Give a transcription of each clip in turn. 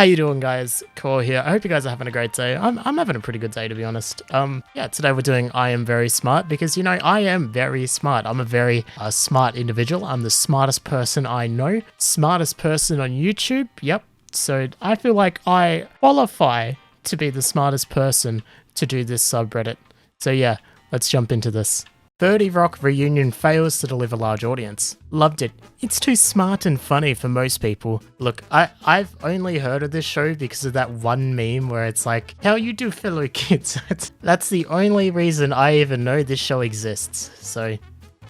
How you doing, guys? Core here. I hope you guys are having a great day. I'm having a pretty good day, to be honest. Yeah, today we're doing I Am Very Smart because, you know, I am very smart. I'm a very smart individual. I'm the smartest person I know. Smartest person on YouTube. Yep. So I feel like I qualify to be the smartest person to do this subreddit. So yeah, let's jump into this. 30 Rock reunion fails to deliver large audience. Loved it. It's too smart and funny for most people. Look, I've only heard of this show because of that one meme where it's like, how you do fellow kids. That's the only reason I even know this show exists. So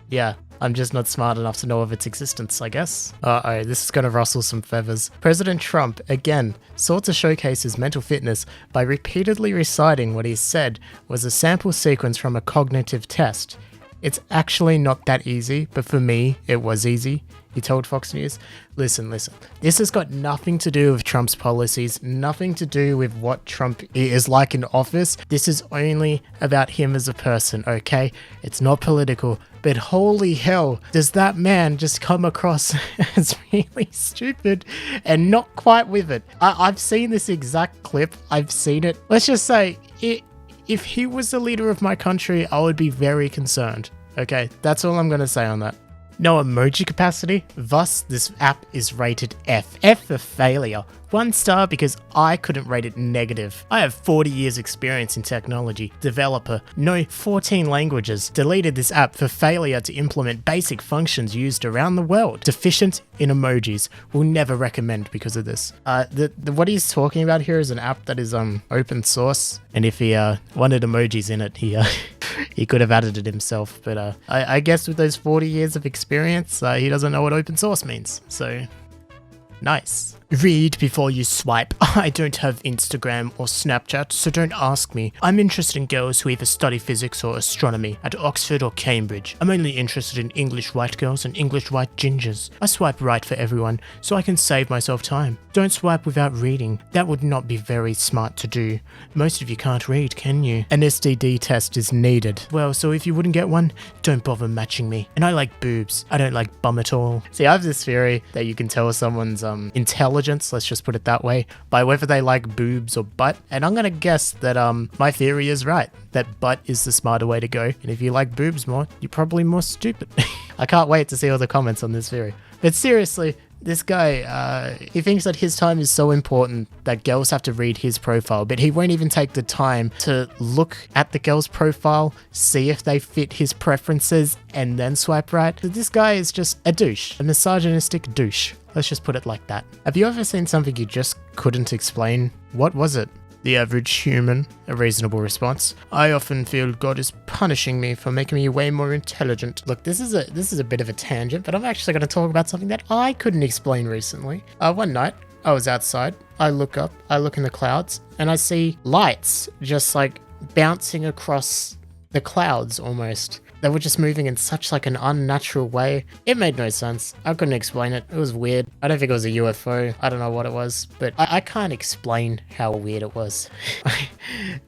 yeah, I'm just not smart enough to know of its existence, I guess. Uh-oh, this is gonna rustle some feathers. President Trump, again, sought to showcase his mental fitness by repeatedly reciting what he said was a sample sequence from a cognitive test. It's actually not that easy, but for me, it was easy, he told Fox News. Listen. This has got nothing to do with Trump's policies, nothing to do with what Trump is like in office. This is only about him as a person, okay? It's not political, but holy hell, does that man just come across as really stupid and not quite with it. I've seen this exact clip. I've seen it. Let's just say, if he was the leader of my country, I would be very concerned. Okay, that's all I'm going to say on that. No emoji capacity, thus this app is rated F. F for failure. 1 star because I couldn't rate it negative. I have 40 years experience in technology. Developer, know 14 languages. Deleted this app for failure to implement basic functions used around the world. Deficient in emojis. Will never recommend because of this. What he's talking about here is an app that is open source, and if he wanted emojis in it, he could have added it himself. But I guess with those 40 years of experience, he doesn't know what open source means. So nice. Read before you swipe. I don't have Instagram or Snapchat, so don't ask me. I'm interested in girls who either study physics or astronomy at Oxford or Cambridge. I'm only interested in English white girls and English white gingers. I swipe right for everyone, so I can save myself time. Don't swipe without reading. That would not be very smart to do. Most of you can't read, can you? An STD test is needed. Well, so if you wouldn't get one, don't bother matching me. And I like boobs. I don't like bum at all. See, I have this theory that you can tell someone's intelligence, let's just put it that way, by whether they like boobs or butt. And I'm gonna guess that my theory is right, that butt is the smarter way to go. And if you like boobs more, you're probably more stupid. I can't wait to see all the comments on this theory. But seriously, this guy, he thinks that his time is so important that girls have to read his profile, but he won't even take the time to look at the girl's profile, see if they fit his preferences, and then swipe right. This guy is just a douche, a misogynistic douche. Let's just put it like that. Have you ever seen something you just couldn't explain? What was it? The average human, a reasonable response. I often feel God is punishing me for making me way more intelligent. Look, this is a bit of a tangent, but I'm actually going to talk about something that I couldn't explain recently. One night, I was outside, I look up, I look in the clouds, and I see lights just like bouncing across the clouds almost. They were just moving in such like an unnatural way. It made no sense. I couldn't explain it. It was weird. I don't think it was a UFO. I don't know what it was, but I can't explain how weird it was.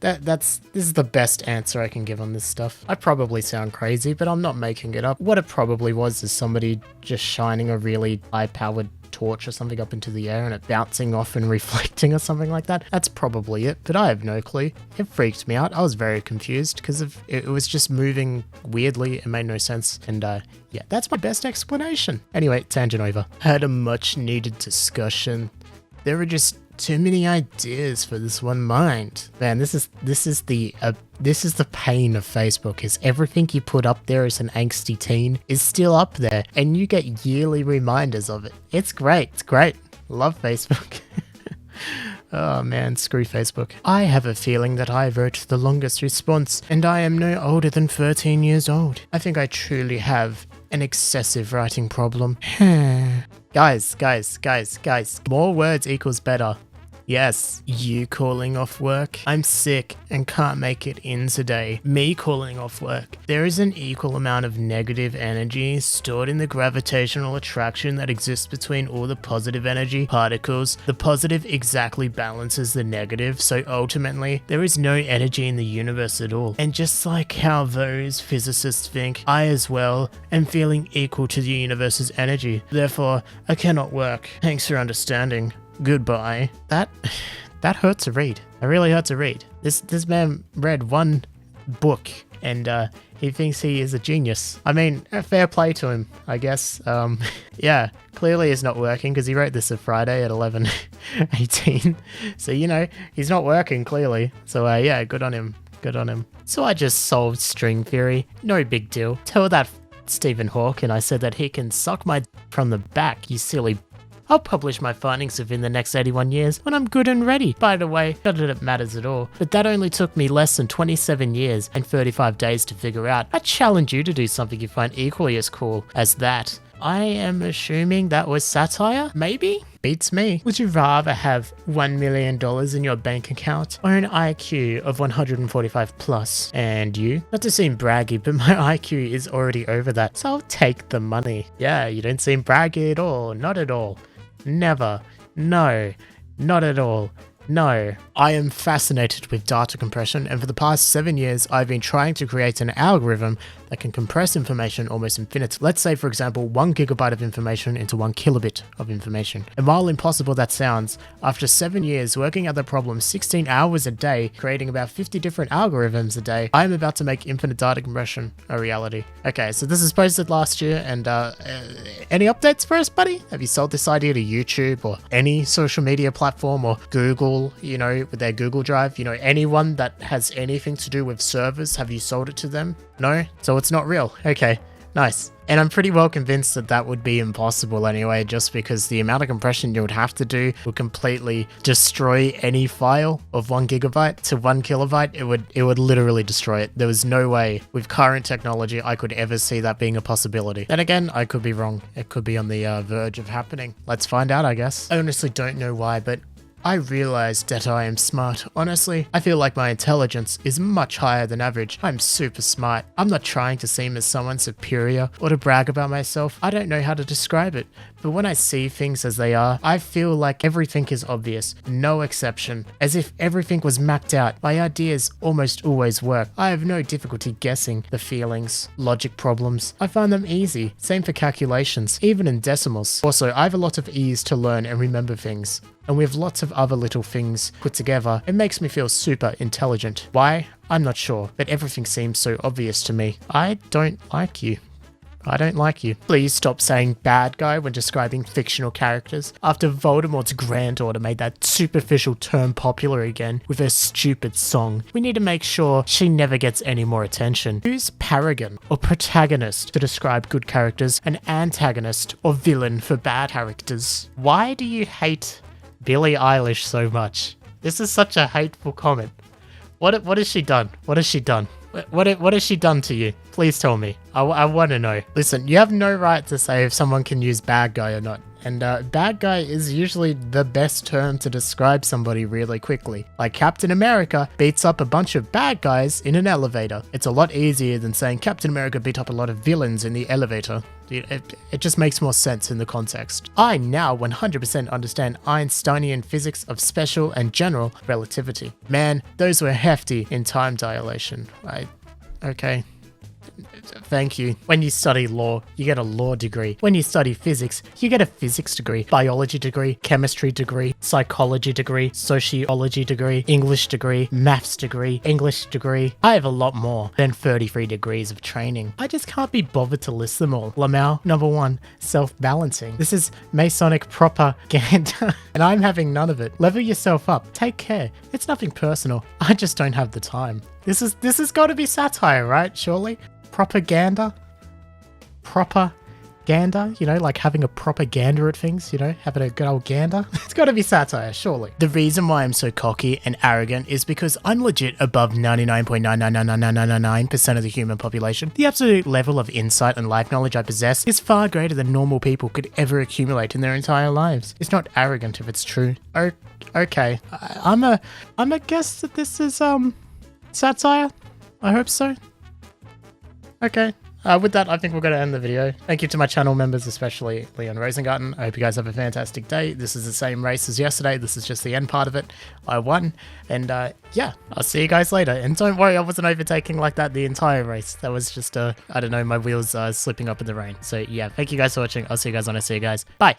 This is the best answer I can give on this stuff. I probably sound crazy, but I'm not making it up. What it probably was is somebody just shining a really high-powered torch or something up into the air and it bouncing off and reflecting or something like that. That's probably it, but I have no clue. It freaked me out. I was very confused because it was just moving weirdly. It made no sense. And yeah, that's my best explanation. Anyway, tangent over. Had a much needed discussion. There were just too many ideas for this one mind. Man, this is the pain of Facebook, is everything you put up there as an angsty teen is still up there, and you get yearly reminders of it. It's great. It's great. Love Facebook. Oh man, screw Facebook. I have a feeling that I wrote the longest response, and I am no older than 13 years old. I think I truly have an excessive writing problem. Guys. More words equals better. Yes, you calling off work. I'm sick and can't make it in today. Me calling off work. There is an equal amount of negative energy stored in the gravitational attraction that exists between all the positive energy particles. The positive exactly balances the negative, so ultimately, there is no energy in the universe at all. And just like how those physicists think, I as well am feeling equal to the universe's energy. Therefore, I cannot work. Thanks for understanding. goodbye. That hurt to read. It really hurt to read. This man read one book and he thinks he is a genius. I mean, fair play to him, I guess. Yeah, clearly it's not working because he wrote this a Friday at 11:18. So, you know, he's not working clearly. So, yeah, good on him. Good on him. So I just solved string theory. No big deal. Tell that Stephen Hawking I said that he can suck my from the back, you silly. I'll publish my findings within the next 81 years when I'm good and ready. By the way, not that it matters at all, but that only took me less than 27 years and 35 days to figure out. I challenge you to do something you find equally as cool as that. I am assuming that was satire? Maybe? Beats me. Would you rather have $1 million in your bank account or an IQ of 145 plus? And you? Not to seem braggy, but my IQ is already over that, so I'll take the money. Yeah, you don't seem braggy at all. Not at all. Never. No. Not at all. No. I am fascinated with data compression, and for the past 7 years I've been trying to create an algorithm that can compress information almost infinite. Let's say, for example, 1 gigabyte of information into 1 kilobit of information. And while impossible that sounds, after 7 years working at the problem 16 hours a day, creating about 50 different algorithms a day, I am about to make infinite data compression a reality. Okay, so this is posted last year, and any updates for us, buddy? Have you sold this idea to YouTube or any social media platform or Google, you know, with their Google Drive? You know, anyone that has anything to do with servers, have you sold it to them? No? So it's not real. Okay, nice. And I'm pretty well convinced that that would be impossible anyway, just because the amount of compression you would have to do would completely destroy any file of 1 gigabyte to 1 kilobyte. It would literally destroy it. There was no way with current technology I could ever see that being a possibility. Then again, I could be wrong. It could be on the verge of happening. Let's find out, I guess. I honestly don't know why, but I realized that I am smart. Honestly, I feel like my intelligence is much higher than average. I'm super smart. I'm not trying to seem as someone superior or to brag about myself. I don't know how to describe it. But when I see things as they are, I feel like everything is obvious, no exception. As if everything was mapped out. My ideas almost always work. I have no difficulty guessing the feelings, logic problems. I find them easy. Same for calculations, even in decimals. Also, I have a lot of ease to learn and remember things. And with lots of other little things put together, it makes me feel super intelligent. Why? I'm not sure, but everything seems so obvious to me. I don't like you. I don't like you. Please stop saying bad guy when describing fictional characters. After Voldemort's granddaughter made that superficial term popular again with her stupid song, we need to make sure she never gets any more attention. Use paragon or protagonist to describe good characters, and antagonist or villain for bad characters. Why do you hate Billie Eilish so much? This is such a hateful comment. What has she done? What has she done? What has she done to you? Please tell me. I want to know. Listen, you have no right to say if someone can use bad guy or not. And bad guy is usually the best term to describe somebody really quickly. Like Captain America beats up a bunch of bad guys in an elevator. It's a lot easier than saying Captain America beat up a lot of villains in the elevator. It just makes more sense in the context. I now 100% understand Einsteinian physics of special and general relativity. Man, those were hefty in time dilation. Okay. Thank you. When you study law, you get a law degree. When you study physics, you get a physics degree, biology degree, chemistry degree, psychology degree, sociology degree, English degree, maths degree, English degree. I have a lot more than 33 degrees of training. I just can't be bothered to list them all. Lamau, number 1, self-balancing. This is Masonic propaganda, and I'm having none of it. Level yourself up. Take care. It's nothing personal. I just don't have the time. This has got to be satire, right? Surely? Propaganda? Propaganda? You know, like having a propaganda at things, you know? Having a good old gander? It's got to be satire, surely. The reason why I'm so cocky and arrogant is because I'm legit above 99.9999999% of the human population. The absolute level of insight and life knowledge I possess is far greater than normal people could ever accumulate in their entire lives. It's not arrogant if it's true. Okay. I'm a guess that this is, satire? I hope so. Okay. With that, I think we're going to end the video. Thank you to my channel members, especially Leon Rosengarten. I hope you guys have a fantastic day. This is the same race as yesterday. This is just the end part of it. I won. And yeah, I'll see you guys later. And don't worry, I wasn't overtaking like that the entire race. That was just, I don't know, my wheels slipping up in the rain. So yeah, thank you guys for watching. I'll see you guys when I see you guys. Bye.